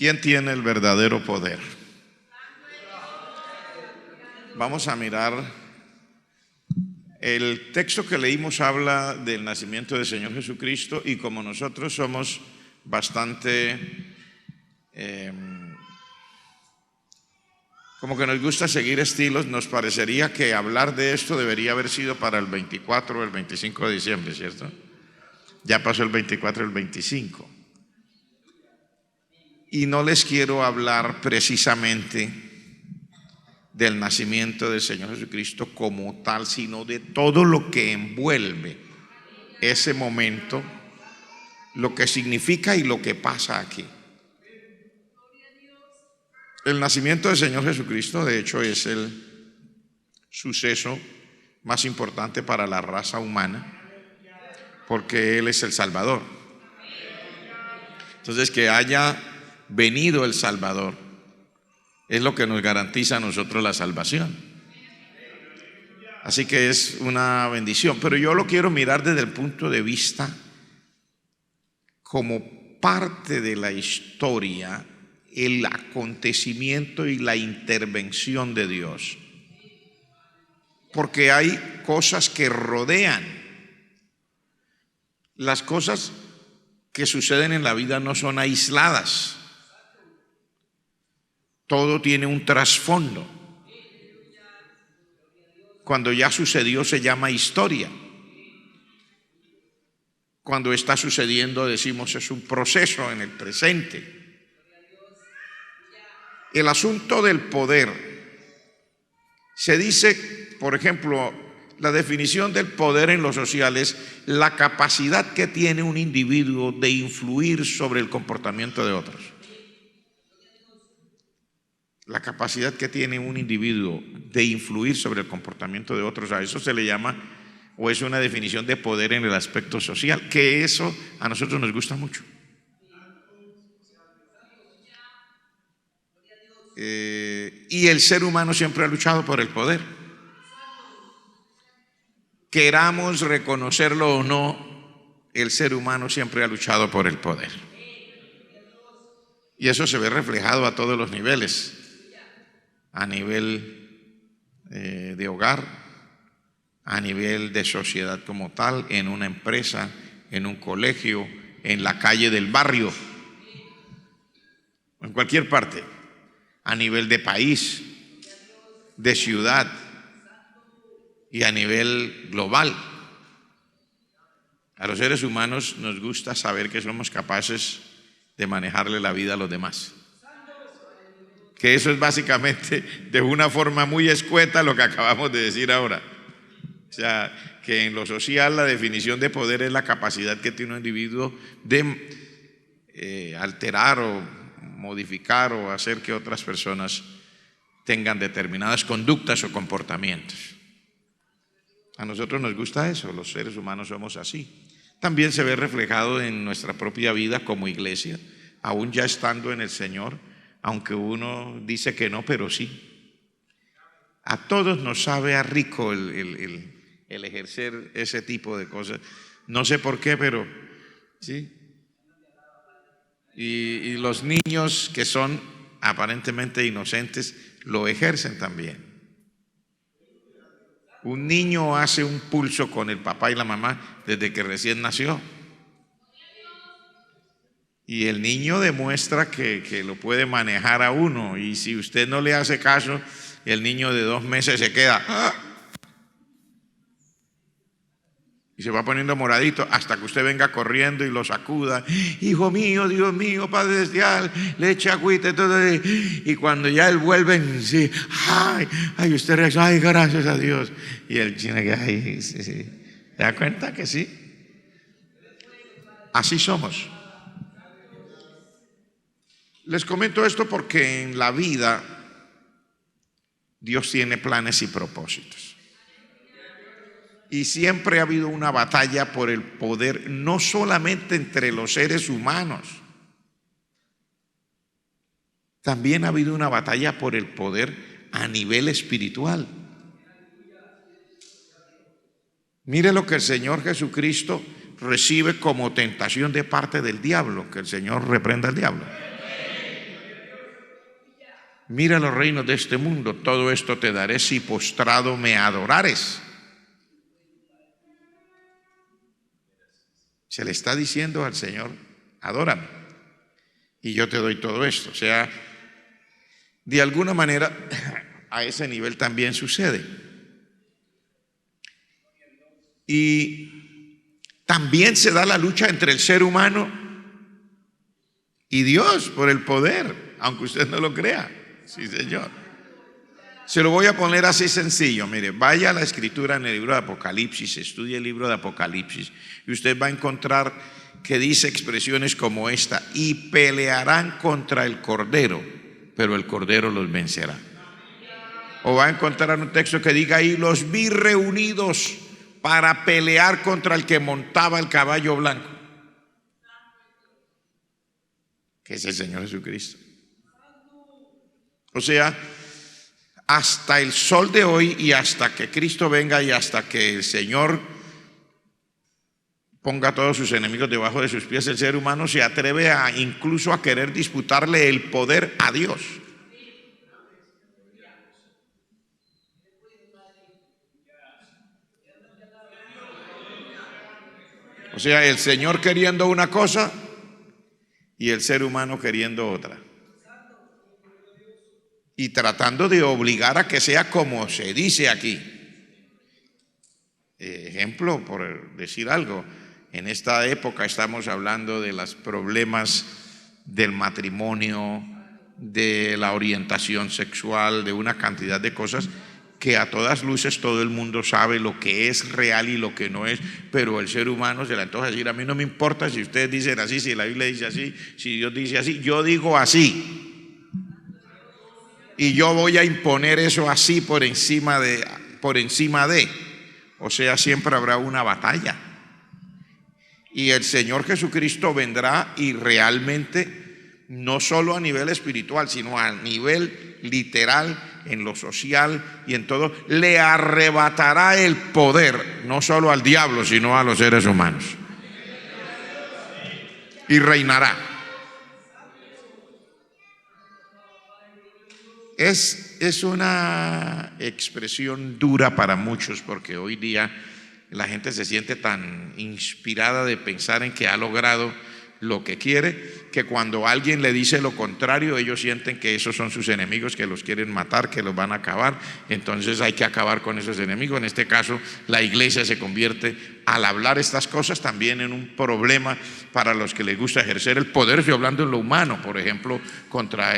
¿Quién tiene el verdadero poder? Vamos a mirar. El texto que leímos habla del nacimiento del Señor Jesucristo, y como nosotros somos bastante como que nos gusta seguir estilos, nos parecería que hablar de esto debería haber sido para el 24 o el 25 de diciembre, ¿cierto? Ya pasó el 24 y el 25. Y no les quiero hablar precisamente del nacimiento del Señor Jesucristo como tal, sino de todo lo que envuelve ese momento, lo que significa y lo que pasa aquí. El nacimiento del Señor Jesucristo, de hecho, es el suceso más importante para la raza humana, porque Él es el Salvador. Entonces, que haya venido el Salvador es lo que nos garantiza a nosotros la salvación. Así que es una bendición. Pero yo lo quiero mirar desde el punto de vista como parte de la historia, el acontecimiento y la intervención de Dios. Porque hay cosas que rodean. Las cosas que suceden en la vida no son aisladas. Todo tiene un trasfondo. Cuando ya sucedió se llama historia. Cuando está sucediendo decimos es un proceso en el presente. El asunto del poder. Se dice, por ejemplo, la definición del poder en lo social es la capacidad que tiene un individuo de influir sobre el comportamiento de otros. La capacidad que tiene un individuo de influir sobre el comportamiento de otros, a eso se le llama, o es una definición de poder en el aspecto social, que eso a nosotros nos gusta mucho. Y el ser humano siempre ha luchado por el poder. Queramos reconocerlo o no, el ser humano siempre ha luchado por el poder. Y eso se ve reflejado a todos los niveles. A nivel de hogar, a nivel de sociedad como tal, en una empresa, en un colegio, en la calle del barrio, en cualquier parte, a nivel de país, de ciudad y a nivel global. A los seres humanos nos gusta saber que somos capaces de manejarle la vida a los demás. Que eso es básicamente de una forma muy escueta lo que acabamos de decir ahora. O sea, que en lo social la definición de poder es la capacidad que tiene un individuo de alterar o modificar o hacer que otras personas tengan determinadas conductas o comportamientos. A nosotros nos gusta eso, los seres humanos somos así. También se ve reflejado en nuestra propia vida como iglesia, aún ya estando en el Señor. Aunque uno dice que no, pero sí. A todos nos sabe a rico el ejercer ese tipo de cosas. No sé por qué, pero sí. Y los niños que son aparentemente inocentes lo ejercen también. Un niño hace un pulso con el papá y la mamá desde que recién nació. Y el niño demuestra que lo puede manejar a uno. Y si usted no le hace caso, el niño de 2 meses se queda y se va poniendo moradito hasta que usted venga corriendo y lo sacuda. Hijo mío, Dios mío, Padre celestial, le eche agüita y todo. Y cuando ya él vuelve en sí, ay, usted reacciona, ay, gracias a Dios. Y él tiene que, ay, sí. ¿Se da cuenta que sí? Así somos. Les comento esto porque en la vida Dios tiene planes y propósitos. Y siempre ha habido una batalla por el poder, no solamente entre los seres humanos. También ha habido una batalla por el poder a nivel espiritual. Mire lo que el Señor Jesucristo recibe como tentación de parte del diablo, que el Señor reprenda al diablo. mira los reinos de este mundo, todo esto te daré si postrado me adorares. Se le está diciendo al Señor, adórame y yo te doy todo esto. O sea, de alguna manera a ese nivel también sucede. Y también se da la lucha entre el ser humano y Dios por el poder, aunque usted no lo crea. Sí, Señor. Se lo voy a poner así sencillo. Mire, vaya a la escritura en el libro de Apocalipsis, estudie el libro de Apocalipsis y usted va a encontrar que dice expresiones como esta: y pelearán contra el Cordero, pero el Cordero los vencerá. O va a encontrar un texto que diga: y los vi reunidos para pelear contra el que montaba el caballo blanco, que es el Señor Jesucristo. O sea, hasta el sol de hoy y hasta que Cristo venga y hasta que el Señor ponga a todos sus enemigos debajo de sus pies, el ser humano se atreve a incluso a querer disputarle el poder a Dios. O sea, el Señor queriendo una cosa y el ser humano queriendo otra. Y tratando de obligar a que sea como se dice aquí. Ejemplo, por decir algo, en esta época estamos hablando de los problemas del matrimonio, de la orientación sexual, de una cantidad de cosas que a todas luces todo el mundo sabe lo que es real y lo que no es, pero el ser humano se le antoja decir: a mí no me importa si ustedes dicen así, si la Biblia dice así, si Dios dice así, yo digo así. Y yo voy a imponer eso así por encima de. O sea, siempre habrá una batalla. Y el Señor Jesucristo vendrá y realmente, no solo a nivel espiritual, sino a nivel literal, en lo social y en todo, le arrebatará el poder, no solo al diablo, sino a los seres humanos. Y reinará. Es una expresión dura para muchos, porque hoy día la gente se siente tan inspirada de pensar en que ha logrado lo que quiere, que cuando alguien le dice lo contrario, ellos sienten que esos son sus enemigos, que los quieren matar, que los van a acabar. Entonces hay que acabar con esos enemigos. En este caso, la iglesia se convierte, al hablar estas cosas, también en un problema para los que les gusta ejercer el poder. Estoy hablando en lo humano, por ejemplo, contra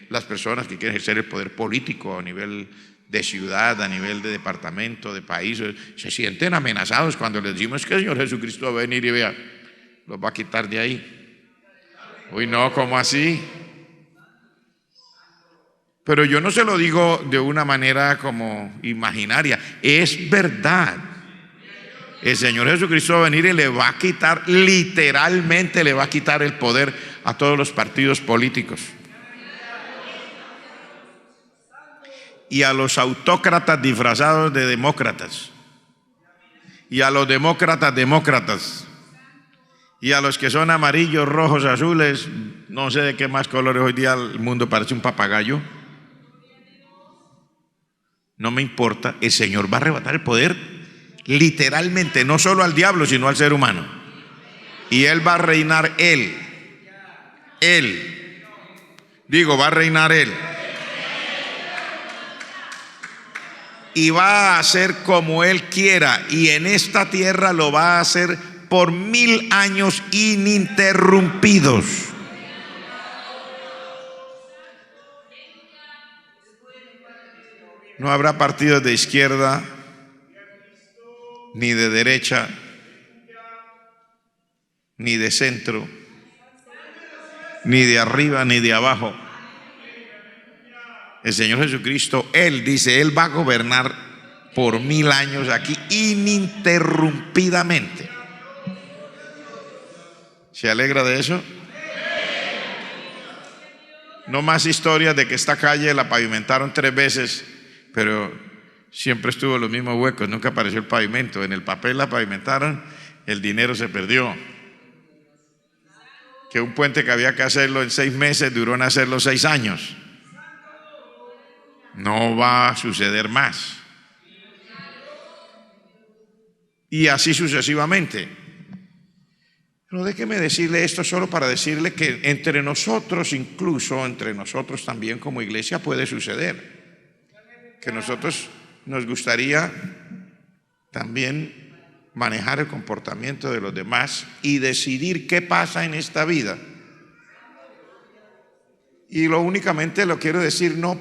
las personas que quieren ejercer el poder político a nivel de ciudad, a nivel de departamento, de país. Se sienten amenazados cuando les decimos que el Señor Jesucristo va a venir y vea, los va a quitar de ahí. Uy, no, ¿cómo así? Pero yo no se lo digo de una manera como imaginaria, es verdad. El Señor Jesucristo va a venir y le va a quitar, literalmente le va a quitar el poder a todos los partidos políticos. Y a los autócratas disfrazados de demócratas. Y a los demócratas. Y a los que son amarillos, rojos, azules, no sé de qué más colores. Hoy día el mundo parece un papagayo. No me importa, el Señor va a arrebatar el poder literalmente, no solo al diablo, sino al ser humano. Y Él va a reinar Él. Va a reinar Él. Y va a hacer como Él quiera. Y en esta tierra lo va a hacer por 1000 años ininterrumpidos. No habrá partidos de izquierda ni de derecha ni de centro, ni de arriba ni de abajo. El Señor Jesucristo, Él dice, Él va a gobernar por 1000 años aquí ininterrumpidamente. ¿Se alegra de eso? No más historias de que esta calle la pavimentaron 3 veces, pero siempre estuvo en los mismos huecos, nunca apareció el pavimento. En el papel la pavimentaron, el dinero se perdió. Que un puente que había que hacerlo en 6 meses duró en hacerlo 6 años. No va a suceder más. Y así sucesivamente. Pero déjeme decirle esto solo para decirle que entre nosotros, incluso entre nosotros también como iglesia, puede suceder que nosotros nos gustaría también manejar el comportamiento de los demás y decidir qué pasa en esta vida. Y únicamente lo quiero decir no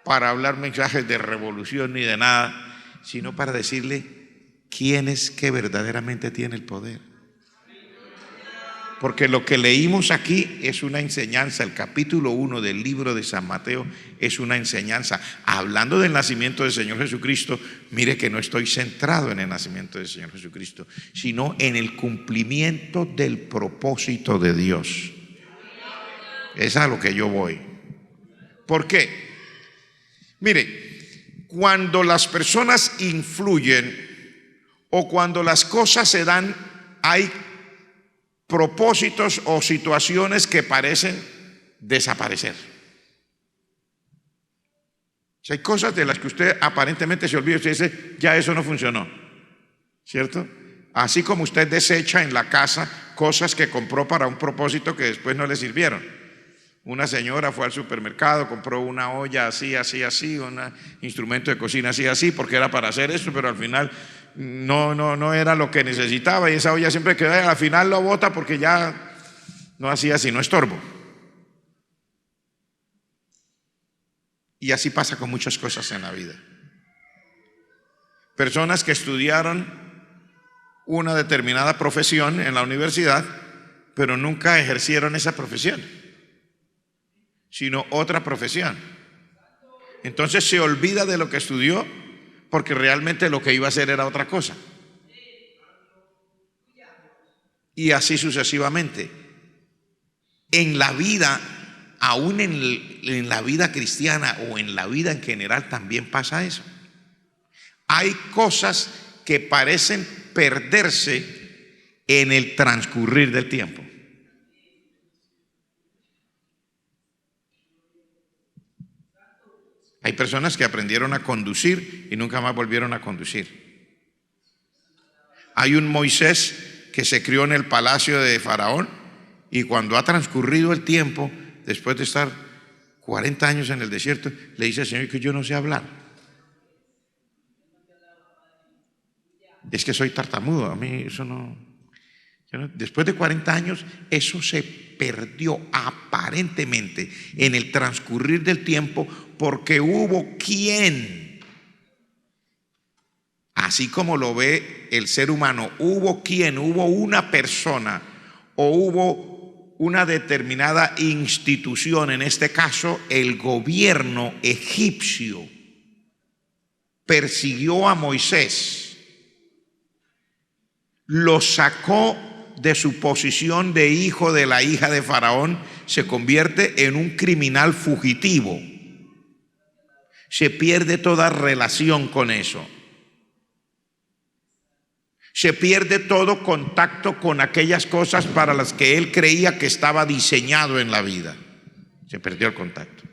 para hablar mensajes de revolución ni de nada, sino para decirle quién es que verdaderamente tiene el poder. Porque lo que leímos aquí es una enseñanza. El capítulo 1 del libro de San Mateo es una enseñanza. Hablando del nacimiento del Señor Jesucristo, mire que no estoy centrado en el nacimiento del Señor Jesucristo, sino en el cumplimiento del propósito de Dios. Es a lo que yo voy. ¿Por qué? Mire, cuando las personas influyen o cuando las cosas se dan, hay propósitos o situaciones que parecen desaparecer. Si hay cosas de las que usted aparentemente se olvida, usted dice, ya eso no funcionó, ¿cierto? Así como usted desecha en la casa cosas que compró para un propósito que después no le sirvieron. Una señora fue al supermercado, compró una olla así, un instrumento de cocina así, porque era para hacer eso, pero al final no era lo que necesitaba y esa olla siempre quedó, al final lo bota porque ya no hacía sino estorbo. Y así pasa con muchas cosas en la vida. Personas que estudiaron una determinada profesión en la universidad, pero nunca ejercieron esa profesión, sino otra profesión. Entonces se olvida de lo que estudió porque realmente lo que iba a hacer era otra cosa. Y así sucesivamente. En la vida, aún en la vida cristiana o en la vida en general también pasa eso. Hay cosas que parecen perderse en el transcurrir del tiempo. Hay personas que aprendieron a conducir y nunca más volvieron a conducir. Hay un Moisés que se crió en el palacio de Faraón y cuando ha transcurrido el tiempo, después de estar 40 años en el desierto, le dice al Señor que yo no sé hablar. Es que soy tartamudo, a mí eso no. Después de 40 años, eso se perdió aparentemente en el transcurrir del tiempo porque hubo quien, así como lo ve el ser humano, hubo una persona o hubo una determinada institución, en este caso el gobierno egipcio, persiguió a Moisés, lo sacó de su posición de hijo de la hija de Faraón, se convierte en un criminal fugitivo. Se pierde toda relación con eso. Se pierde todo contacto con aquellas cosas para las que él creía que estaba diseñado en la vida. Se perdió el contacto.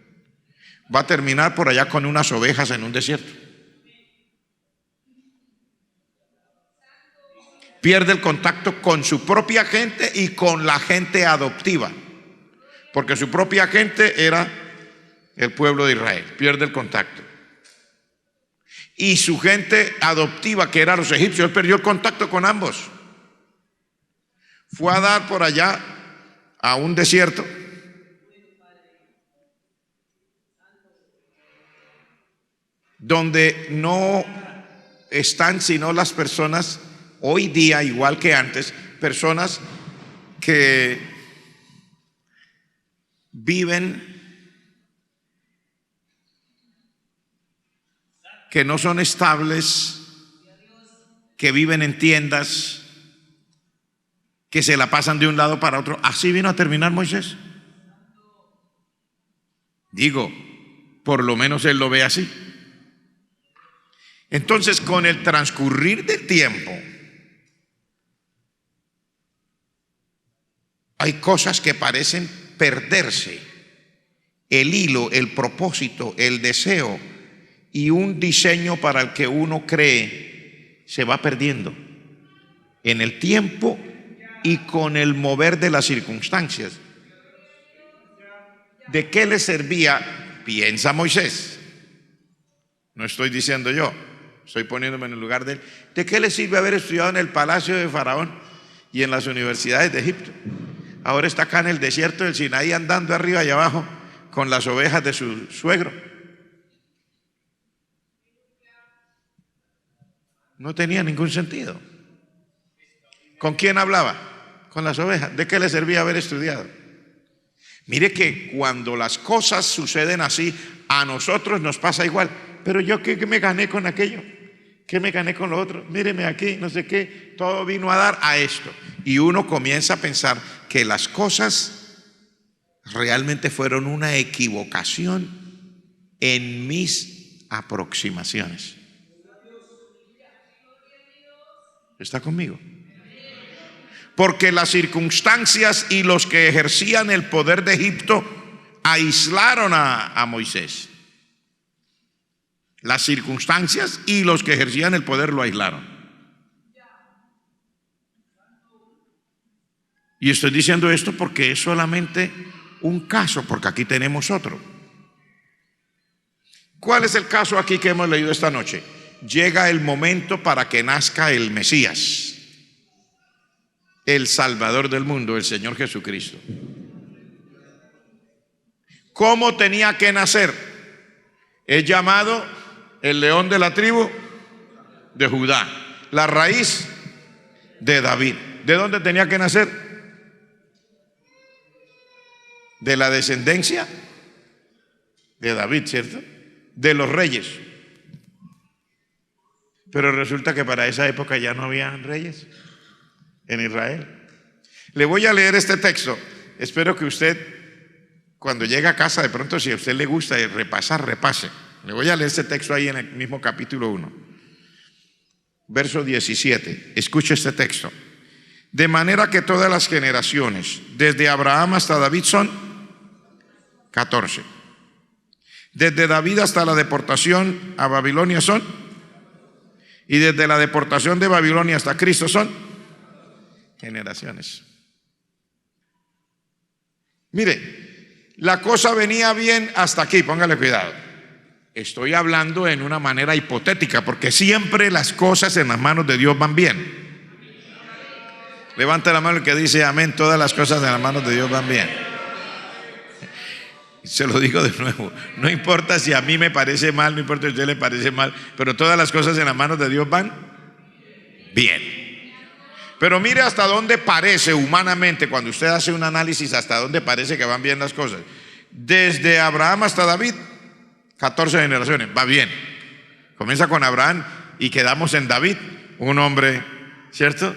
Va a terminar por allá con unas ovejas en un desierto. Pierde el contacto con su propia gente y con la gente adoptiva, porque su propia gente era el pueblo de Israel. Pierde el contacto. Y su gente adoptiva, que eran los egipcios, él perdió el contacto con ambos. Fue a dar por allá a un desierto donde no están sino las personas hoy día, igual que antes, personas que viven, que no son estables, que viven en tiendas, que se la pasan de un lado para otro. ¿Así vino a terminar Moisés? Digo, por lo menos él lo ve así. Entonces, con el transcurrir del tiempo, hay cosas que parecen perderse el hilo, el propósito, el deseo y un diseño para el que uno cree se va perdiendo en el tiempo y con el mover de las circunstancias. ¿De qué le servía? Piensa Moisés. No estoy diciendo yo, estoy poniéndome en el lugar de él. ¿De qué le sirve haber estudiado en el palacio de Faraón y en las universidades de Egipto? Ahora está acá en el desierto del Sinaí andando arriba y abajo con las ovejas de su suegro. No tenía ningún sentido. ¿Con quién hablaba? Con las ovejas. ¿De qué le servía haber estudiado? Mire que cuando las cosas suceden así, a nosotros nos pasa igual. Pero yo, ¿qué me gané con aquello? ¿Qué me gané con lo otro? Míreme aquí, no sé qué. Todo vino a dar a esto. Y uno comienza a pensar que las cosas realmente fueron una equivocación en mis aproximaciones. ¿Está conmigo? Porque las circunstancias y los que ejercían el poder de Egipto aislaron a Moisés. Las circunstancias y los que ejercían el poder lo aislaron. Y estoy diciendo esto porque es solamente un caso, porque aquí tenemos otro. ¿Cuál es el caso aquí que hemos leído esta noche? Llega el momento para que nazca el Mesías, el Salvador del mundo, el Señor Jesucristo. ¿Cómo tenía que nacer? Es llamado el león de la tribu de Judá, la raíz de David. ¿De dónde tenía que nacer? De la descendencia de David, ¿cierto? De los reyes. Pero resulta que para esa época ya no había reyes en Israel. Le voy a leer este texto. Espero que usted, cuando llegue a casa, de pronto, si a usted le gusta repasar, repase. Le voy a leer este texto ahí en el mismo capítulo 1, verso 17. Escuche este texto. De manera que todas las generaciones, desde Abraham hasta David, son 14. Desde David hasta la deportación a Babilonia son, y desde la deportación de Babilonia hasta Cristo son generaciones. Mire, la cosa venía bien hasta aquí, póngale cuidado. Estoy hablando en una manera hipotética, porque siempre las cosas en las manos de Dios van bien. Levanta la mano el que dice amén, todas las cosas en las manos de Dios van bien. Se lo digo de nuevo, no importa si a mí me parece mal, no importa si a usted le parece mal, pero todas las cosas en las manos de Dios van bien. Pero mire hasta dónde parece humanamente, cuando usted hace un análisis, hasta dónde parece que van bien las cosas. Desde Abraham hasta David, 14 generaciones, va bien. Comienza con Abraham y quedamos en David, un hombre, ¿cierto?,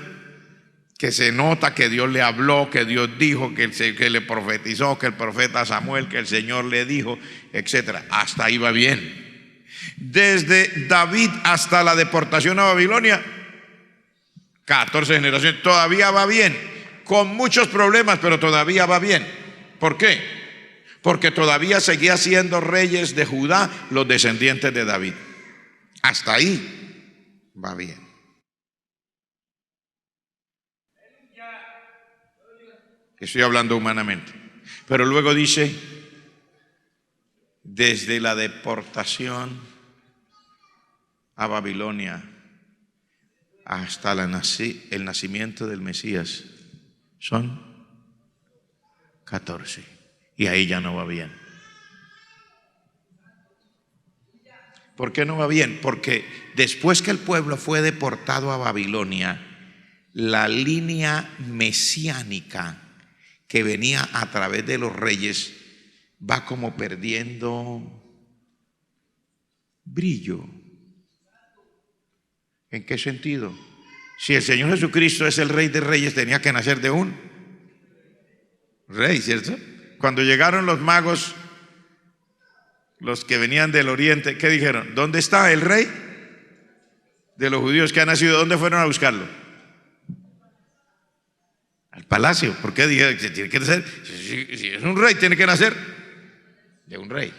que se nota que Dios le habló, que Dios dijo, que le profetizó, que el profeta Samuel, que el Señor le dijo, etc. Hasta ahí va bien. Desde David hasta la deportación a Babilonia, 14 generaciones, todavía va bien, con muchos problemas, pero todavía va bien. ¿Por qué? Porque todavía seguía siendo reyes de Judá los descendientes de David. Hasta ahí va bien. Estoy hablando humanamente. Pero luego dice, desde la deportación a Babilonia hasta el nacimiento del Mesías son 14. Y ahí ya no va bien. ¿Por qué no va bien? Porque después que el pueblo fue deportado a Babilonia, la línea mesiánica que venía a través de los reyes va como perdiendo brillo. ¿En qué sentido? Si el Señor Jesucristo es el Rey de Reyes, tenía que nacer de un rey, ¿cierto? Cuando llegaron los magos, los que venían del oriente, ¿qué dijeron? ¿Dónde está el rey de los judíos que ha nacido? ¿Dónde fueron a buscarlo? Al palacio. ¿Por qué dijeron que tiene que nacer? Si es un rey, tiene que nacer de un rey.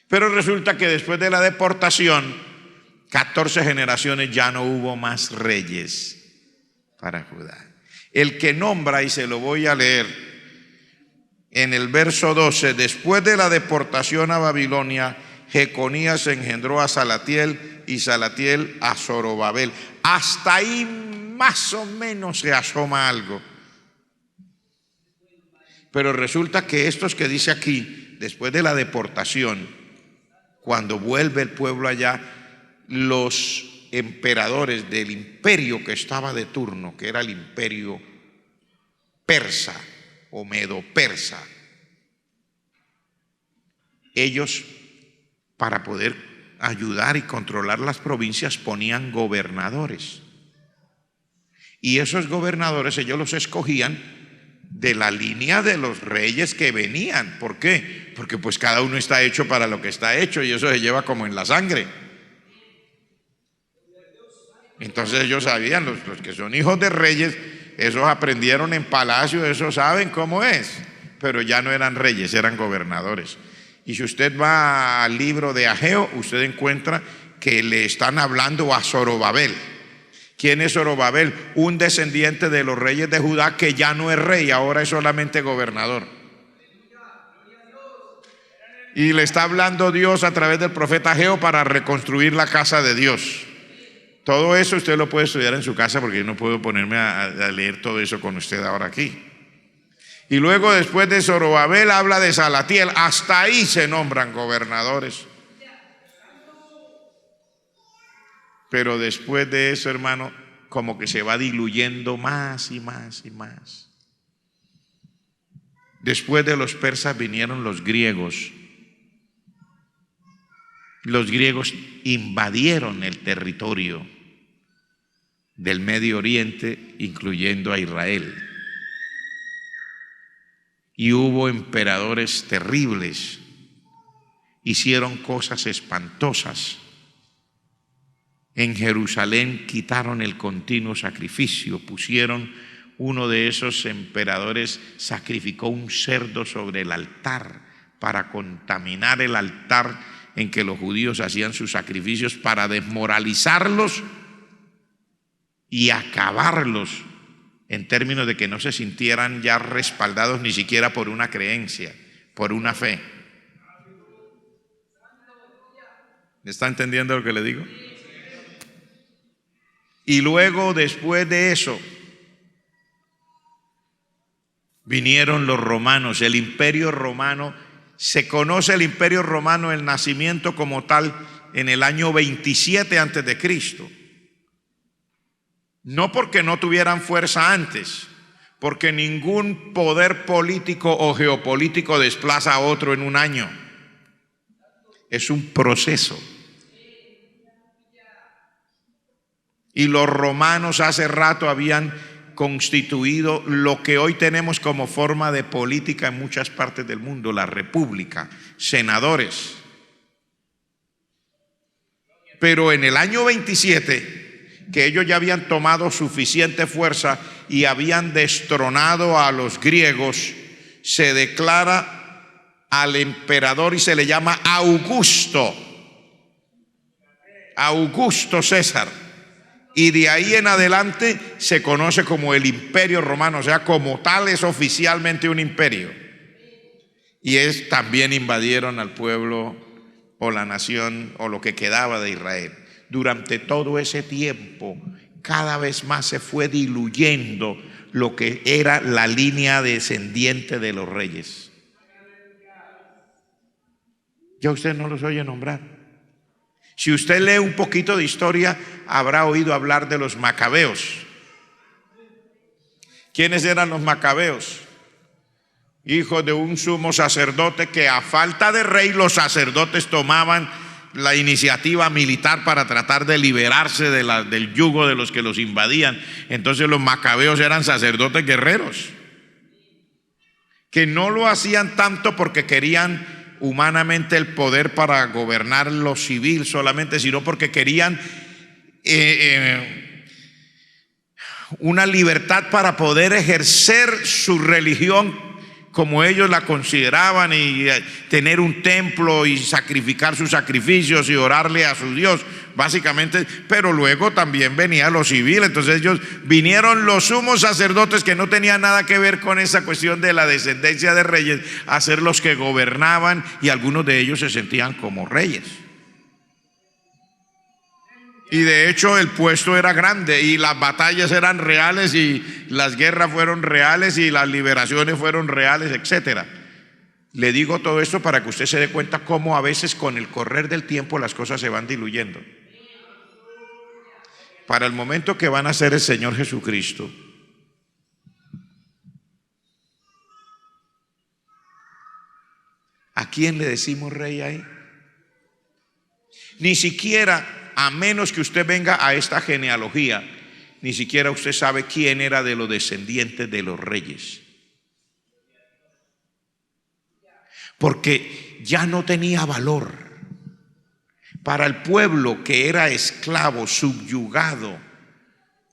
Pero resulta que después de la deportación, 14 generaciones ya no hubo más reyes para Judá. El que nombra, y se lo voy a leer en el verso 12, después de la deportación a Babilonia, Jeconías engendró a Salatiel y Salatiel a Zorobabel. Hasta ahí más o menos se asoma algo. Pero resulta que estos que dice aquí, después de la deportación, cuando vuelve el pueblo allá, los emperadores del imperio que estaba de turno, que era el imperio persa o medo-persa, ellos, para poder ayudar y controlar las provincias, ponían gobernadores. Y esos gobernadores ellos los escogían de la línea de los reyes que venían. ¿Por qué? Porque pues cada uno está hecho para lo que está hecho, y eso se lleva como en la sangre. Entonces ellos sabían, los que son hijos de reyes, esos aprendieron en palacio, esos saben cómo es, pero ya no eran reyes, eran gobernadores. Y si usted va al libro de Ageo, usted encuentra que le están hablando a Zorobabel. ¿Quién es Zorobabel? Un descendiente de los reyes de Judá que ya no es rey, ahora es solamente gobernador. Y le está hablando Dios a través del profeta Ageo para reconstruir la casa de Dios. Todo eso usted lo puede estudiar en su casa, porque yo no puedo ponerme a leer todo eso con usted ahora aquí. Y luego, después de Zorobabel, habla de Salatiel. Hasta ahí se nombran gobernadores. Pero después de eso, hermano, como que se va diluyendo más y más y más. Después de los persas vinieron los griegos. Los griegos invadieron el territorio del Medio Oriente, incluyendo a Israel. Y hubo emperadores terribles, hicieron cosas espantosas. En Jerusalén quitaron el continuo sacrificio, pusieron, uno de esos emperadores sacrificó un cerdo sobre el altar para contaminar el altar en que los judíos hacían sus sacrificios, para desmoralizarlos y acabarlos, en términos de que no se sintieran ya respaldados ni siquiera por una creencia, por una fe. ¿Me está entendiendo lo que le digo? Y luego, después de eso, vinieron los romanos, el imperio romano. Se conoce el imperio romano, el nacimiento como tal, en el año 27 antes de Cristo. No porque no tuvieran fuerza antes, porque ningún poder político o geopolítico desplaza a otro en un año. Es un proceso. Y los romanos hace rato habían constituido lo que hoy tenemos como forma de política en muchas partes del mundo, la república, senadores. Pero en el año 27, que ellos ya habían tomado suficiente fuerza y habían destronado a los griegos, se declara al emperador y se le llama Augusto César. Y de ahí en adelante se conoce como el Imperio Romano, o sea, como tal es oficialmente un imperio. Y también invadieron al pueblo o la nación o lo que quedaba de Israel. Durante todo ese tiempo, cada vez más se fue diluyendo lo que era la línea descendiente de los reyes. Ya usted no los oye nombrar. Si usted lee un poquito de historia, habrá oído hablar de los macabeos. ¿Quiénes eran los macabeos? Hijos de un sumo sacerdote que, a falta de rey, los sacerdotes tomaban la iniciativa militar para tratar de liberarse del yugo de los que los invadían. Entonces los macabeos eran sacerdotes guerreros, que no lo hacían tanto porque querían humanamente el poder para gobernar lo civil solamente, sino porque querían una libertad para poder ejercer su religión como ellos la consideraban, y tener un templo y sacrificar sus sacrificios y orarle a su Dios, básicamente. Pero luego también venía lo civil. Entonces vinieron los sumos sacerdotes, que no tenían nada que ver con esa cuestión de la descendencia de reyes, a ser los que gobernaban, y algunos de ellos se sentían como reyes. Y de hecho el puesto era grande, y las batallas eran reales, y las guerras fueron reales, y las liberaciones fueron reales, etcétera. Le digo todo esto para que usted se dé cuenta cómo a veces con el correr del tiempo las cosas se van diluyendo. Para el momento que van a ser el Señor Jesucristo, ¿a quién le decimos rey ahí? Ni siquiera, a menos que usted venga a esta genealogía, ni siquiera usted sabe quién era de los descendientes de los reyes. Porque ya no tenía valor. Para el pueblo que era esclavo, subyugado,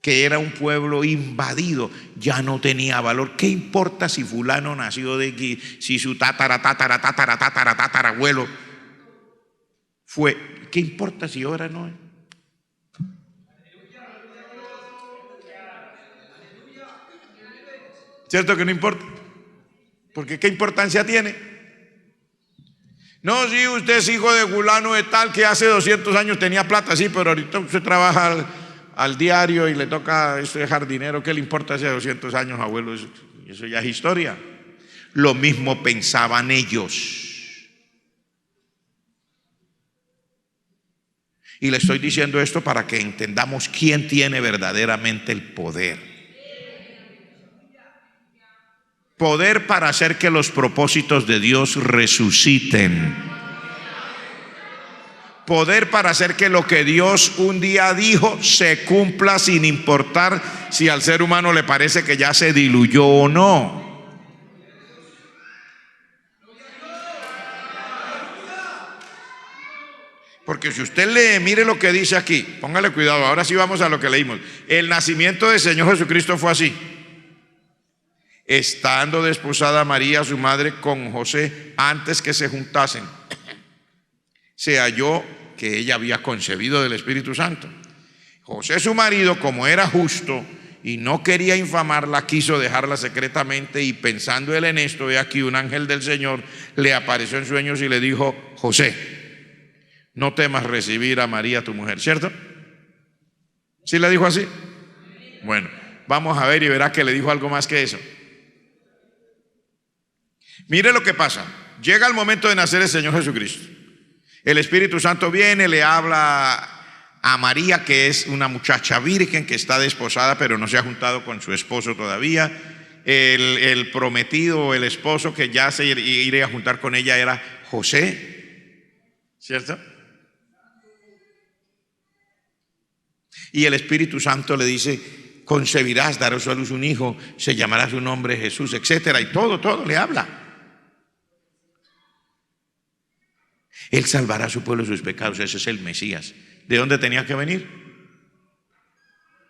que era un pueblo invadido, ya no tenía valor. ¿Qué importa si fulano nació de aquí, si su tatarabuelo fue? ¿Qué importa si ahora no es? ¿Cierto que no importa? Porque ¿qué importancia tiene? No, si usted es hijo de fulano de tal, que hace 200 años tenía plata, sí, pero ahorita usted trabaja al diario y le toca dejar dinero. ¿Qué le importa hace 200 años, abuelo? Eso ya es historia. Lo mismo pensaban ellos. Y le estoy diciendo esto para que entendamos quién tiene verdaderamente el poder. Poder para hacer que los propósitos de Dios resuciten. Poder para hacer que lo que Dios un día dijo se cumpla, sin importar si al ser humano le parece que ya se diluyó o no. Porque si usted lee, mire lo que dice aquí, póngale cuidado, ahora sí vamos a lo que leímos. El nacimiento del Señor Jesucristo fue así: estando desposada María, su madre, con José, antes que se juntasen, se halló que ella había concebido del Espíritu Santo. José, su marido, como era justo y no quería infamarla, quiso dejarla secretamente, y pensando él en esto, he aquí un ángel del Señor le apareció en sueños y le dijo: José, no temas recibir a María tu mujer. ¿Cierto? ¿Sí le dijo así? Bueno, vamos a ver y verá que le dijo algo más que eso. Mire lo que pasa. Llega el momento de nacer el Señor Jesucristo. El Espíritu Santo viene, le habla a María, que es una muchacha virgen, que está desposada pero no se ha juntado con su esposo todavía. El prometido o el esposo que ya se iría a juntar con ella era José. ¿Cierto? Y el Espíritu Santo le dice: concebirás, darás a luz un hijo, se llamará su nombre Jesús, etcétera. Y todo le habla. Él salvará a su pueblo de sus pecados. Ese es el Mesías. ¿De dónde tenía que venir?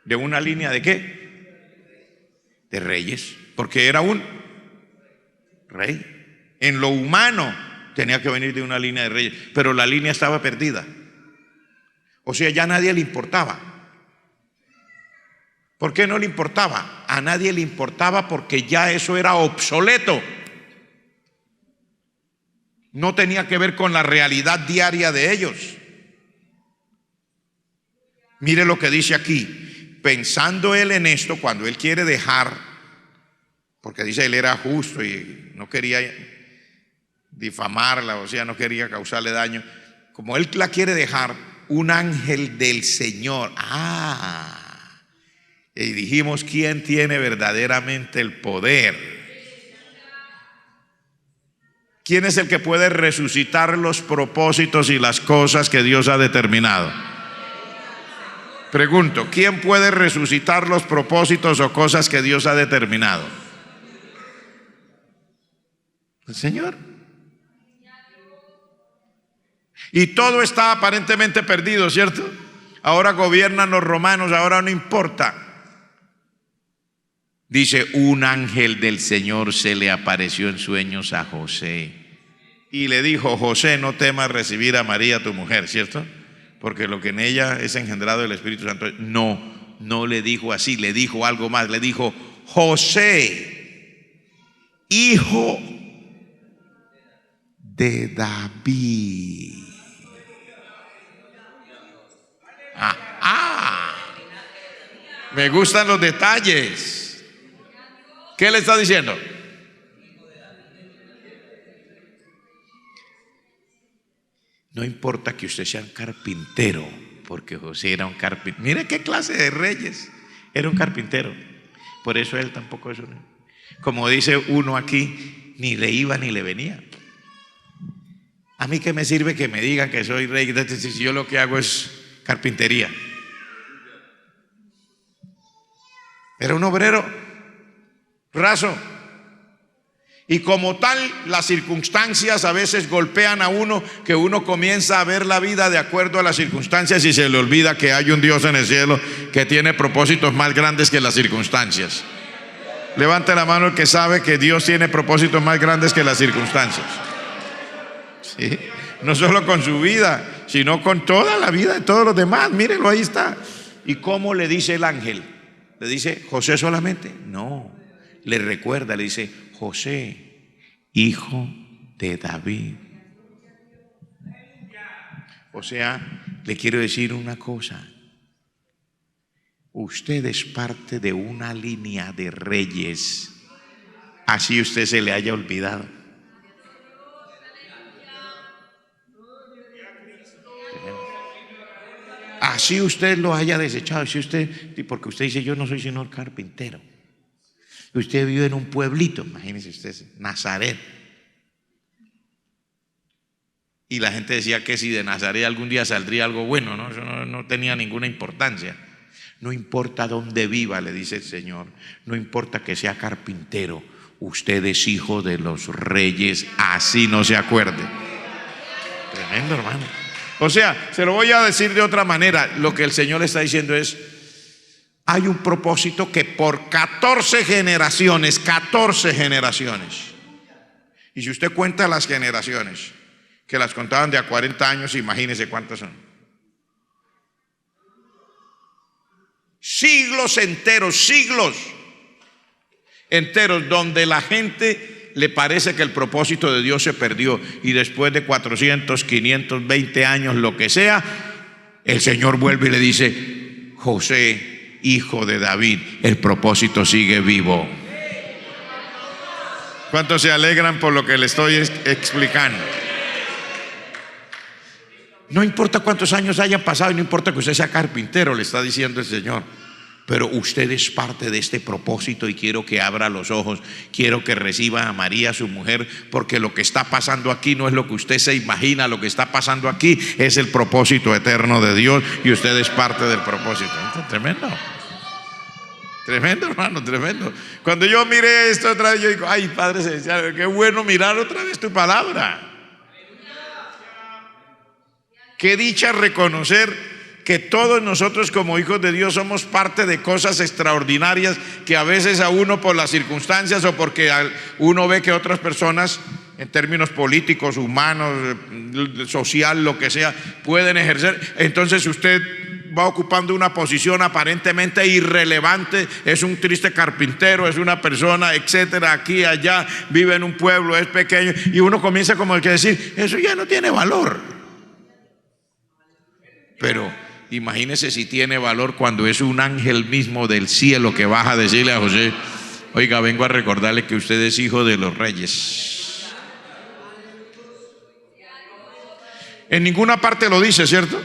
¿De una línea de qué? De reyes. Porque era un rey. En lo humano tenía que venir de una línea de reyes, pero la línea estaba perdida. O sea, ya a nadie le importaba. ¿Por qué no le importaba? A nadie le importaba porque ya eso era obsoleto. No tenía que ver con la realidad diaria de ellos. Mire lo que dice aquí: pensando él en esto, cuando él quiere dejar, porque dice él era justo y no quería difamarla, o sea, no quería causarle daño, como él la quiere dejar, un ángel del Señor. Y dijimos: ¿quién tiene verdaderamente el poder? ¿Quién es el que puede resucitar los propósitos y las cosas que Dios ha determinado? Pregunto, ¿quién puede resucitar los propósitos o cosas que Dios ha determinado? El Señor. Y todo está aparentemente perdido, ¿cierto? Ahora gobiernan los romanos, ahora no importa. Dice, un ángel del Señor se le apareció en sueños a José y le dijo, José, no temas recibir a María tu mujer, ¿cierto? Porque lo que en ella es engendrado del Espíritu Santo. No le dijo así, le dijo algo más, le dijo, José, hijo de David. Me gustan los detalles. ¿Qué le está diciendo? No importa que usted sea un carpintero, porque José era un carpintero. Mire qué clase de reyes. Era un carpintero. Por eso él tampoco es un... Como dice uno aquí, ni le iba ni le venía. A mí qué me sirve que me digan que soy rey si yo lo que hago es carpintería. Era un obrero raso. Y como tal, las circunstancias a veces golpean a uno, que uno comienza a ver la vida de acuerdo a las circunstancias y se le olvida que hay un Dios en el cielo que tiene propósitos más grandes que las circunstancias. Levante la mano el que sabe que Dios tiene propósitos más grandes que las circunstancias. ¿Sí? No solo con su vida, sino con toda la vida de todos los demás. Mírenlo, ahí está. ¿Y cómo le dice el ángel? ¿Le dice José solamente? No, le recuerda, le dice José, hijo de David. O sea, le quiero decir una cosa. Usted es parte de una línea de reyes, así usted se le haya olvidado. Así usted lo haya desechado, si usted, porque usted dice, yo no soy sino carpintero. Usted vive en un pueblito, imagínese usted, Nazaret. Y la gente decía que si de Nazaret algún día saldría algo bueno, ¿no? Eso no tenía ninguna importancia. No importa dónde viva, le dice el Señor, no importa que sea carpintero, usted es hijo de los reyes, así no se acuerde. Tremendo, hermano. O sea, se lo voy a decir de otra manera, lo que el Señor está diciendo es, hay un propósito que por 14 generaciones, y si usted cuenta las generaciones, que las contaban de a 40 años, imagínese cuántas son. Siglos enteros, donde la gente le parece que el propósito de Dios se perdió, y después de 400, 520 años, lo que sea, el Señor vuelve y le dice, José, hijo de David, el propósito sigue vivo. ¿Cuántos se alegran por lo que le estoy explicando? No importa cuántos años hayan pasado, no importa que usted sea carpintero, le está diciendo el Señor, pero usted es parte de este propósito y quiero que abra los ojos, quiero que reciba a María, su mujer, porque lo que está pasando aquí no es lo que usted se imagina, lo que está pasando aquí es el propósito eterno de Dios y usted es parte del propósito. Tremendo. Tremendo, hermano, tremendo. Cuando yo miré esto otra vez, yo digo, ay, Padre Celestial, qué bueno mirar otra vez tu palabra. Qué dicha reconocer que todos nosotros como hijos de Dios somos parte de cosas extraordinarias que a veces a uno por las circunstancias o porque uno ve que otras personas en términos políticos, humanos, social, lo que sea, pueden ejercer. Entonces usted va ocupando una posición aparentemente irrelevante, es un triste carpintero, es una persona, etcétera, aquí, allá, vive en un pueblo, es pequeño, y uno comienza como el que decir, eso ya no tiene valor. Pero imagínese si tiene valor cuando es un ángel mismo del cielo que baja a decirle a José, oiga, vengo a recordarle que usted es hijo de los reyes. En ninguna parte lo dice, ¿cierto?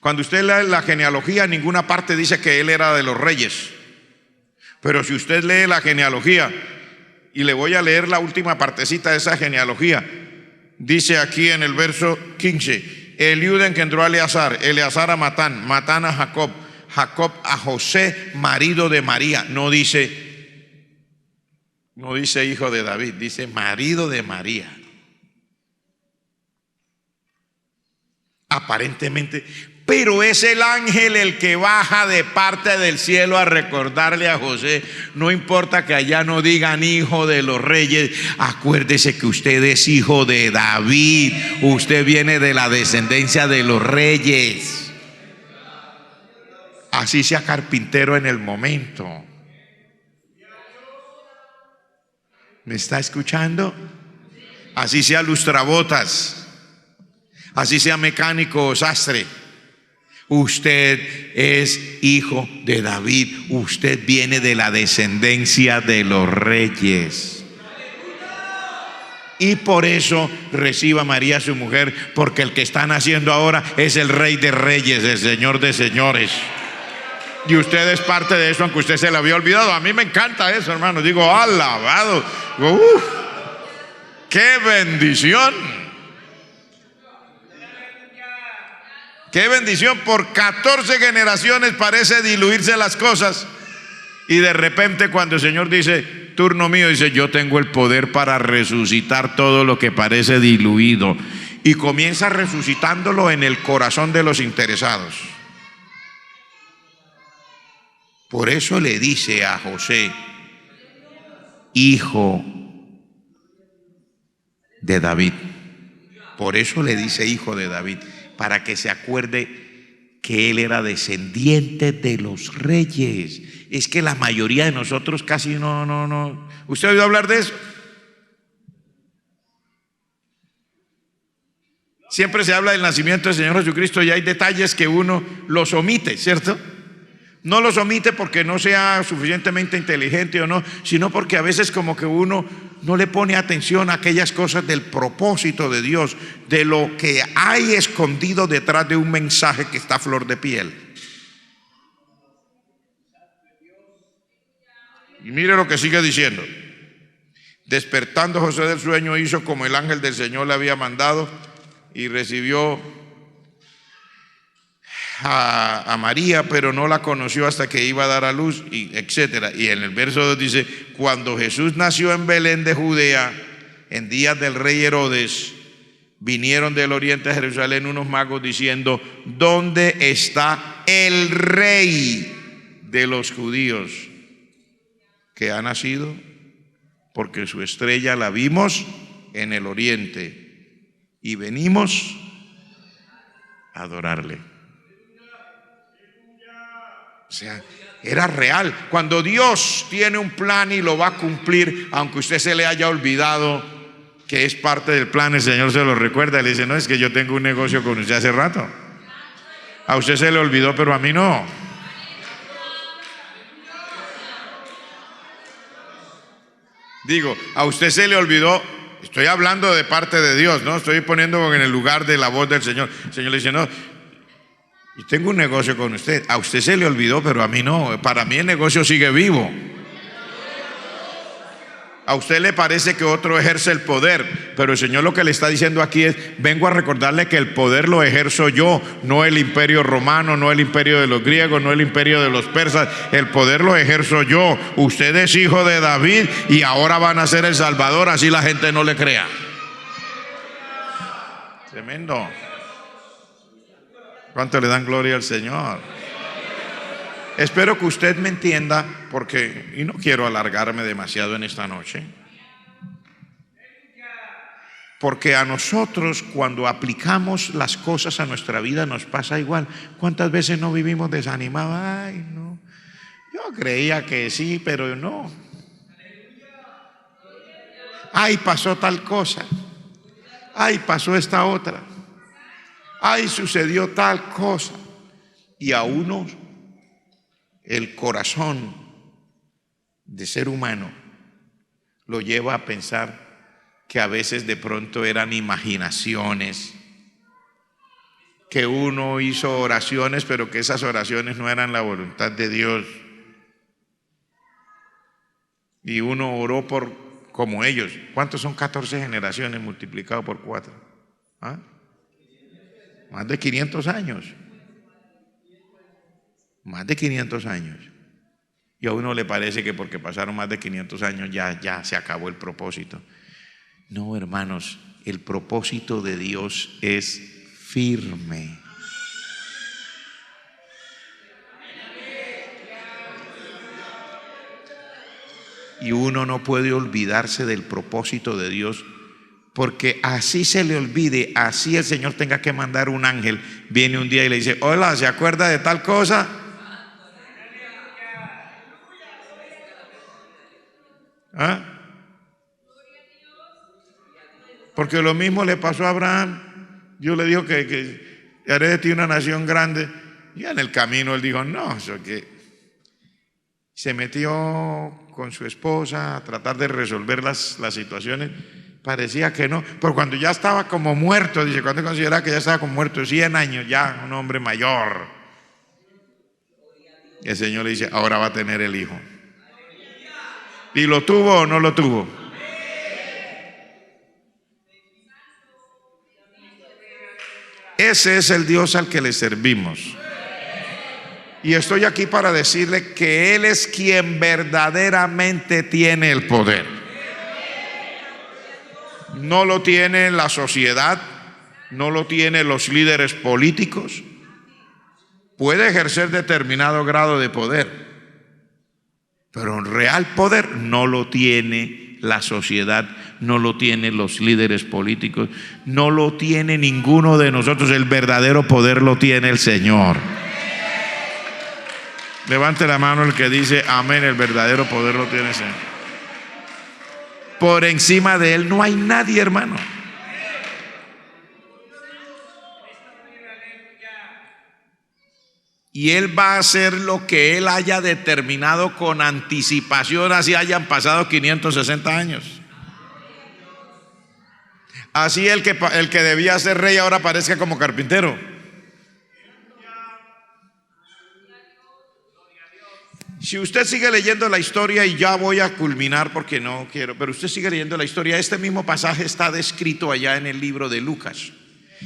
Cuando usted lee la genealogía, en ninguna parte dice que él era de los reyes. Pero si usted lee la genealogía, y le voy a leer la última partecita de esa genealogía, dice aquí en el verso 15, Eliud engendró a Eleazar, Eleazar a Matán, Matán a Jacob, Jacob a José, marido de María. No dice hijo de David, dice marido de María. Aparentemente, Pero es el ángel el que baja de parte del cielo a recordarle a José: no importa que allá no digan hijo de los reyes, acuérdese que usted es hijo de David, usted viene de la descendencia de los reyes. Así sea carpintero en el momento. ¿Me está escuchando? Así sea lustrabotas, así sea mecánico o sastre, usted es hijo de David, usted viene de la descendencia de los reyes. Y por eso reciba a María su mujer, porque el que está naciendo ahora es el Rey de Reyes, el Señor de Señores. Y usted es parte de eso, aunque usted se lo había olvidado. A mí me encanta eso, hermano. Digo, alabado. ¡Qué bendición! ¡Qué bendición! Por 14 generaciones parece diluirse las cosas. Y de repente cuando el Señor dice, turno mío, dice, yo tengo el poder para resucitar todo lo que parece diluido. Y comienza resucitándolo en el corazón de los interesados. Por eso le dice a José, hijo de David. Por eso le dice hijo de David, para que se acuerde que él era descendiente de los reyes. Es que la mayoría de nosotros casi no. ¿Usted ha oído hablar de eso? Siempre se habla del nacimiento del Señor Jesucristo y hay detalles que uno los omite, ¿cierto? No los omite porque no sea suficientemente inteligente o no, sino porque a veces como que uno no le pone atención a aquellas cosas del propósito de Dios, de lo que hay escondido detrás de un mensaje que está a flor de piel. Y mire lo que sigue diciendo. Despertando José del sueño, hizo como el ángel del Señor le había mandado y recibió a María, pero no la conoció hasta que iba a dar a luz, y etcétera. Y en el verso 2 dice: cuando Jesús nació en Belén de Judea, en días del rey Herodes, vinieron del oriente a Jerusalén unos magos diciendo: ¿dónde está el rey de los judíos que ha nacido? Porque su estrella la vimos en el oriente y venimos a adorarle. O sea, era real. Cuando Dios tiene un plan y lo va a cumplir, aunque usted se le haya olvidado que es parte del plan, el Señor se lo recuerda. Le dice: no, es que yo tengo un negocio con usted hace rato. A usted se le olvidó, pero a mí no. Digo, a usted se le olvidó. Estoy hablando de parte de Dios, no estoy poniendo en el lugar de la voz del Señor. El Señor le dice: no, y tengo un negocio con usted. A usted se le olvidó, pero a mí no. Para mí el negocio sigue vivo. A usted le parece que otro ejerce el poder, pero el Señor lo que le está diciendo aquí es: vengo a recordarle que el poder lo ejerzo yo, no el imperio romano, no el imperio de los griegos, no el imperio de los persas. El poder lo ejerzo yo. Usted es hijo de David y ahora van a ser el Salvador, así la gente no le crea. Tremendo. ¿Cuánto le dan gloria al Señor? Espero que usted me entienda, porque, y no quiero alargarme demasiado en esta noche, porque a nosotros cuando aplicamos las cosas a nuestra vida nos pasa igual. ¿Cuántas veces no vivimos desanimados? Ay, no, yo creía que sí, pero no. Ay, pasó tal cosa. Ay, pasó esta otra. Ay, sucedió tal cosa. Y a uno el corazón de ser humano lo lleva a pensar que a veces de pronto eran imaginaciones, que uno hizo oraciones, pero que esas oraciones no eran la voluntad de Dios. Y uno oró por como ellos. ¿Cuántos son 14 generaciones multiplicado por 4? ¿Ah? Más de 500 años. Más de 500 años. Y a uno le parece que porque pasaron más de 500 años ya se acabó el propósito. No, hermanos, el propósito de Dios es firme. Y uno no puede olvidarse del propósito de Dios, porque así se le olvide, así el Señor tenga que mandar un ángel, viene un día y le dice: hola, ¿se acuerda de tal cosa? ¿Ah? Porque lo mismo le pasó a Abraham. Dios le dijo que haré de ti una nación grande, y en el camino él dijo: no, eso que se metió con su esposa a tratar de resolver las situaciones. Parecía que no, pero cuando ya estaba como muerto, dice, cuando consideraba que ya estaba como muerto, 100 años ya, un hombre mayor, el Señor le dice: ahora va a tener el hijo. ¿Y lo tuvo o no lo tuvo? Ese es el Dios al que le servimos. Y estoy aquí para decirle que Él es quien verdaderamente tiene el poder. No lo tiene la sociedad, no lo tienen los líderes políticos. Puede ejercer determinado grado de poder, pero en real poder no lo tiene la sociedad, no lo tienen los líderes políticos, no lo tiene ninguno de nosotros. El verdadero poder lo tiene el Señor. Levante la mano el que dice amén. El verdadero poder lo tiene el Señor. Por encima de Él no hay nadie, hermano. Y Él va a hacer lo que Él haya determinado con anticipación, así hayan pasado 560 años. Así el que debía ser rey ahora parezca como carpintero. Si usted sigue leyendo la historia, y ya voy a culminar porque no quiero, pero usted sigue leyendo la historia, este mismo pasaje está descrito allá en el libro de Lucas.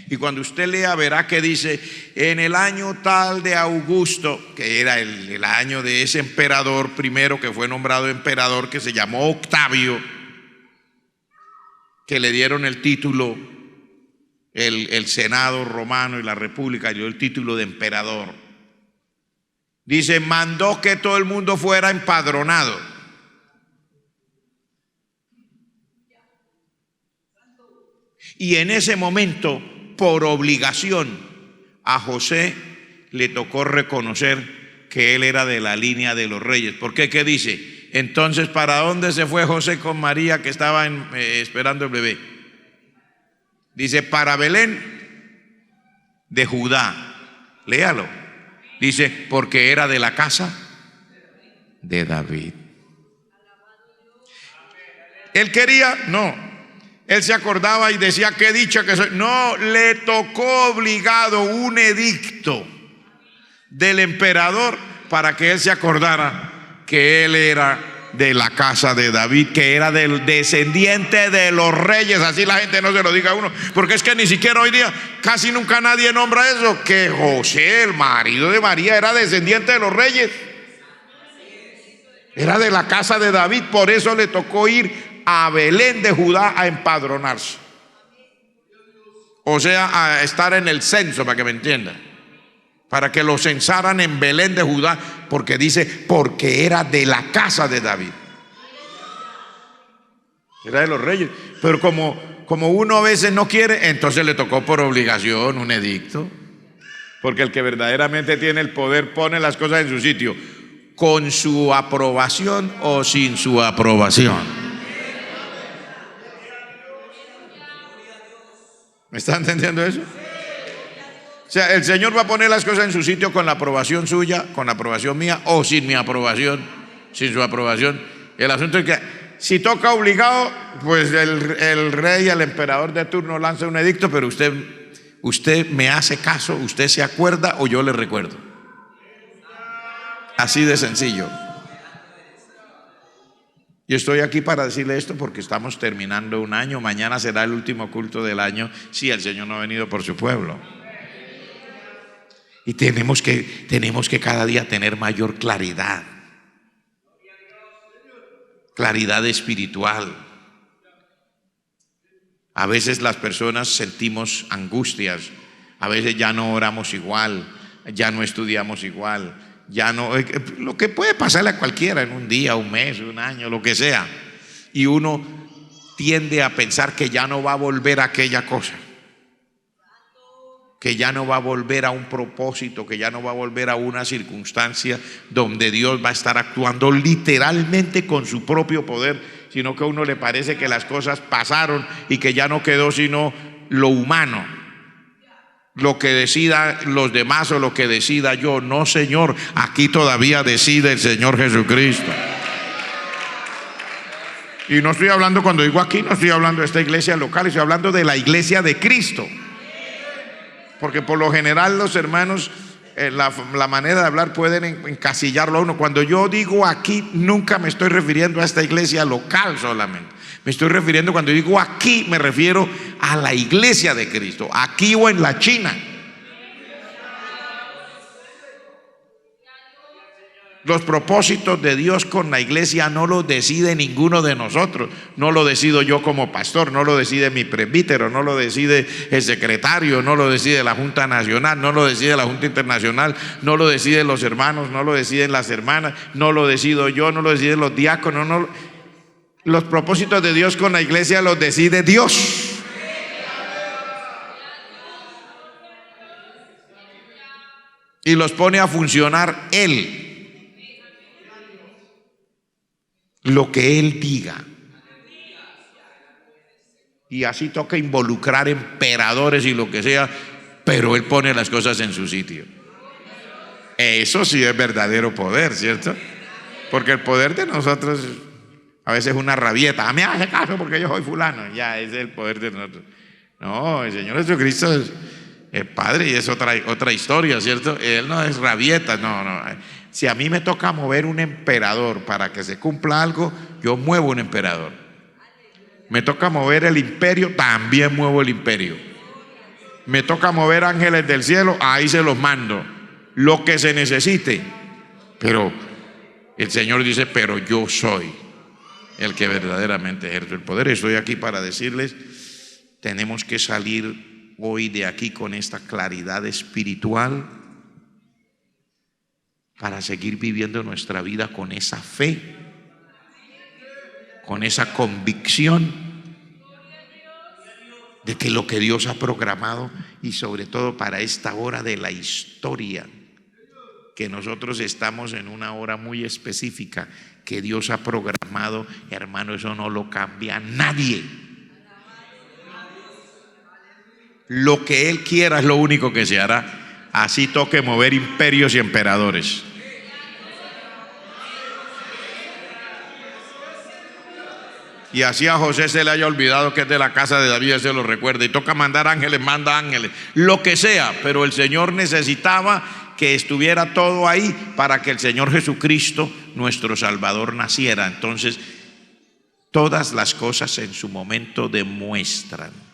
Y cuando usted lea, verá que dice: en el año tal de Augusto, que era el año de ese emperador primero que fue nombrado emperador, que se llamó Octavio, que le dieron el título, el Senado romano y la República dio el título de emperador. Dice: mandó que todo el mundo fuera empadronado. Y en ese momento, por obligación, a José le tocó reconocer que él era de la línea de los reyes. ¿Por qué? ¿Qué dice? Entonces, ¿para dónde se fue José con María que estaba esperando el bebé? Dice: para Belén de Judá. Léalo. Dice: porque era de la casa de David. ¿Él quería? No. Él se acordaba y decía: qué dicha que soy. No, le tocó obligado un edicto del emperador para que él se acordara que él era de la casa de David, que era del descendiente de los reyes. Así la gente no se lo diga a uno, porque es que ni siquiera hoy día casi nunca nadie nombra eso, que José, el marido de María, era descendiente de los reyes, era de la casa de David. Por eso le tocó ir a Belén de Judá a empadronarse, o sea, a estar en el censo, para que me entiendan, para que lo censaran en Belén de Judá, porque dice: porque era de la casa de David, era de los reyes. Pero como uno a veces no quiere, entonces le tocó por obligación un edicto, porque el que verdaderamente tiene el poder pone las cosas en su sitio, con su aprobación o sin su aprobación. ¿Me está entendiendo eso? O sea, el Señor va a poner las cosas en su sitio con la aprobación suya, con la aprobación mía, o sin mi aprobación, sin su aprobación. El asunto es que si toca obligado, pues el rey, el emperador de turno lanza un edicto, pero usted me hace caso, usted se acuerda o yo le recuerdo. Así de sencillo. Y estoy aquí para decirle esto porque estamos terminando un año. Mañana será el último culto del año si el Señor no ha venido por su pueblo. Y tenemos que cada día tener mayor claridad. Claridad espiritual. A veces las personas sentimos angustias. A veces ya no oramos igual, ya no estudiamos igual, Ya no, lo que puede pasarle a cualquiera en un día, un mes, un año, lo que sea. Y uno tiende a pensar que ya no va a volver a aquella cosa, que ya no va a volver a un propósito, que ya no va a volver a una circunstancia donde Dios va a estar actuando literalmente con su propio poder, sino que a uno le parece que las cosas pasaron y que ya no quedó sino lo humano, lo que decida los demás o lo que decida yo. No, Señor, aquí todavía decide el Señor Jesucristo. Y no estoy hablando, cuando digo aquí, no estoy hablando de esta iglesia local, estoy hablando de la iglesia de Cristo. Porque por lo general los hermanos, la manera de hablar pueden encasillarlo a uno. Cuando yo digo aquí, nunca me estoy refiriendo a esta iglesia local solamente. Me estoy refiriendo, cuando digo aquí, me refiero a la iglesia de Cristo, aquí o en la China. Los propósitos de Dios con la iglesia no los decide ninguno de nosotros. No lo decido yo como pastor, no lo decide mi presbítero, no lo decide el secretario, no lo decide la Junta Nacional, no lo decide la Junta Internacional, no lo deciden los hermanos, no lo deciden las hermanas, no lo decido yo, no lo deciden los diáconos. No. Los propósitos de Dios con la iglesia los decide Dios. Y los pone a funcionar Él. Lo que Él diga. Y así toca involucrar emperadores y lo que sea, pero Él pone las cosas en su sitio. Eso sí es verdadero poder, ¿cierto? Porque el poder de nosotros a veces es una rabieta. Me hace caso porque yo soy fulano. Ya, ese es el poder de nosotros. No, el Señor Jesucristo es el Padre y es otra historia, ¿cierto? Él no es rabieta, no. Si a mí me toca mover un emperador para que se cumpla algo, yo muevo un emperador. Me toca mover el imperio, también muevo el imperio. Me toca mover ángeles del cielo, ahí se los mando. Lo que se necesite. Pero el Señor dice, pero yo soy el que verdaderamente ejerce el poder. Estoy aquí para decirles, tenemos que salir hoy de aquí con esta claridad espiritual para seguir viviendo nuestra vida con esa fe, con esa convicción de que lo que Dios ha programado, y sobre todo para esta hora de la historia, que nosotros estamos en una hora muy específica que Dios ha programado, hermano, eso no lo cambia nadie. Lo que Él quiera es lo único que se hará. Así toque mover imperios y emperadores. Y así a José se le haya olvidado que es de la casa de David, se lo recuerda. Y toca mandar ángeles, manda ángeles, lo que sea. Pero el Señor necesitaba que estuviera todo ahí para que el Señor Jesucristo, nuestro Salvador, naciera. Entonces, todas las cosas en su momento demuestran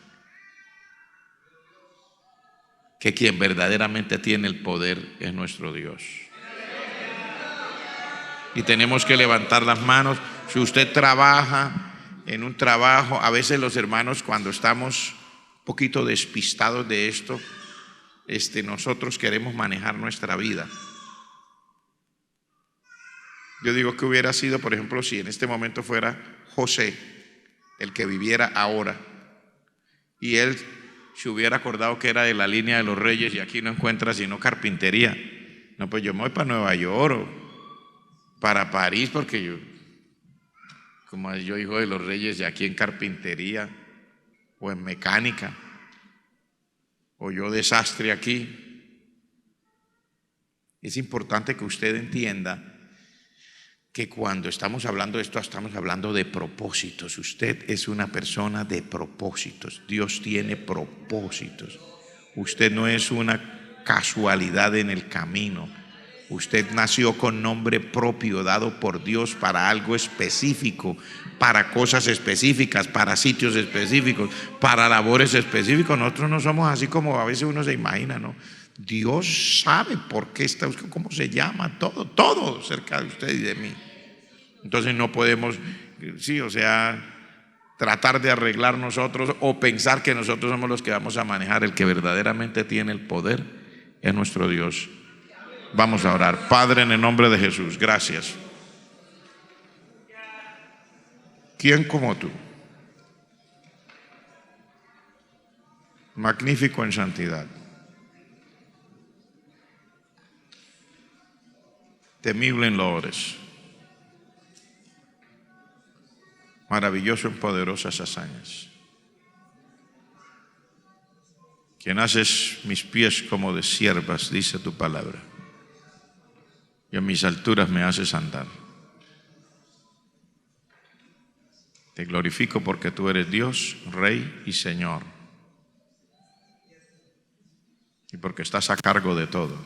que quien verdaderamente tiene el poder es nuestro Dios. Y tenemos que levantar las manos. Si usted trabaja en un trabajo, a veces los hermanos, cuando estamos un poquito despistados de esto, nosotros queremos manejar nuestra vida. Yo digo que hubiera sido, por ejemplo, si en este momento fuera José el que viviera ahora, y él se hubiera acordado que era de la línea de los reyes y aquí no encuentra sino carpintería. No, pues yo me voy para Nueva York o para París, porque yo, como yo hijo de los reyes, y aquí en carpintería o en mecánica, o yo desastre aquí. Es importante que usted entienda que cuando estamos hablando de esto, estamos hablando de propósitos. Usted es una persona de propósitos. Dios tiene propósitos. Usted no es una casualidad en el camino. Usted nació con nombre propio dado por Dios para algo específico, para cosas específicas, para sitios específicos, para labores específicas. Nosotros no somos así como a veces uno se imagina, ¿no? Dios sabe por qué está usted, cómo se llama, todo cerca de usted y de mí. Entonces no podemos, tratar de arreglar nosotros o pensar que nosotros somos los que vamos a manejar. El que verdaderamente tiene el poder es nuestro Dios. Vamos a orar. Padre, en el nombre de Jesús, gracias. ¿Quién como tú? Magnífico en santidad, temible en loores, maravilloso en poderosas hazañas, quien haces mis pies como de ciervas, dice tu palabra, y en mis alturas me haces andar. Te glorifico porque tú eres Dios, Rey y Señor, y porque estás a cargo de todo,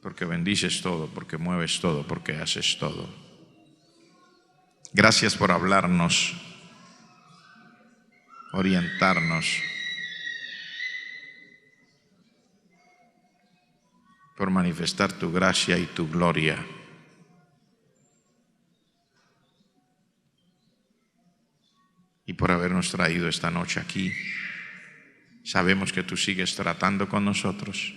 porque bendices todo, porque mueves todo, porque haces todo. Gracias por hablarnos, orientarnos, por manifestar tu gracia y tu gloria. Y por habernos traído esta noche aquí. Sabemos que tú sigues tratando con nosotros.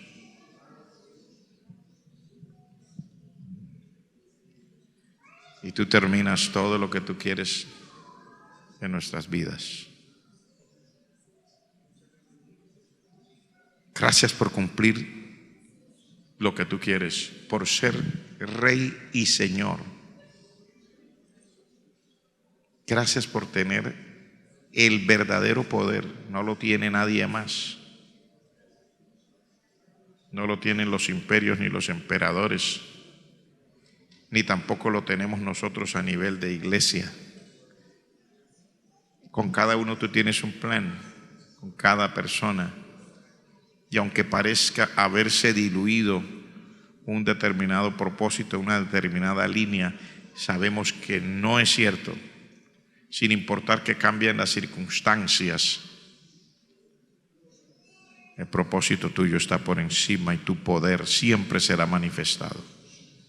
Y tú terminas todo lo que tú quieres en nuestras vidas. Gracias por cumplir lo que tú quieres, por ser Rey y Señor. Gracias por tener el verdadero poder. No lo tiene nadie más. No lo tienen los imperios ni los emperadores, ni tampoco lo tenemos nosotros a nivel de iglesia. Con cada uno tú tienes un plan, con cada persona. Y aunque parezca haberse diluido un determinado propósito, una determinada línea, sabemos que no es cierto. Sin importar que cambien las circunstancias, el propósito tuyo está por encima y tu poder siempre será manifestado.